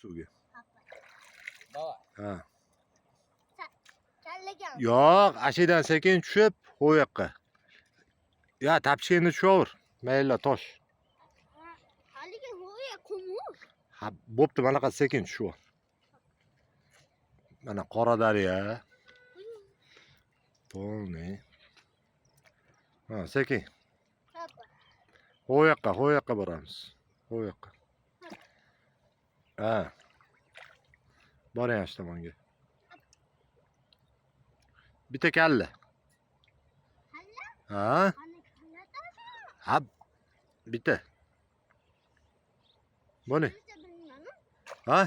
ustuvga. Davay. Ha. Kallagan. Yo'q, ashidan sekin tushib, u yoqqa. Ya, tapchig'ini tushaver. Mayli, tosh. Haligi ho'ya kumush. Ha, bo'pti, mana sekin tushib. Mana qora daryo. To'lni. Ha, sekin. U yoqqa boramiz. U yoqqa. Ha. Boring ash tomonga. Bitta kalla. Ha? Ha. Bitta. Buni. Ha?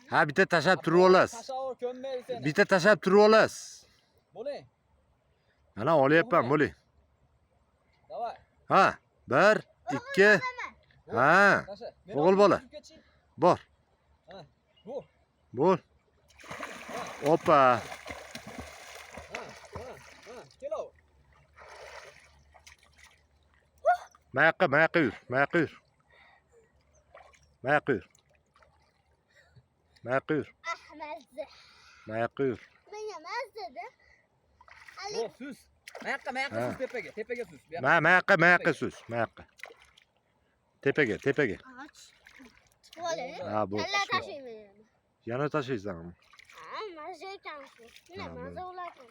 Ha, bitta tashab turib olasiz. Tashavvur ko'nmaydi seni. Bitta tashab turib olasiz. Bo'ling. Mana olyapman, bo'ling. Davay. Ha, 1, 2. Ha. Tasha. O'g'il bola. Bor. Ha. Bu. Bo'l. Opa. Ha. Kelo. Mayoqqa yur. Mayoqqa yur. Ahmazdi. Mayoqqa yur. Menga mazdada. Bu sus. Mayoqqa Ha. sus tepaga sus. Mayoqqa sus. Mayoqqa. Tepaga. Ach. Vale. Ha, bu. Kalla tashiyman. Yana tashiysan. Ha, mazza ekan shu. Ha, Nima mazza ularkan?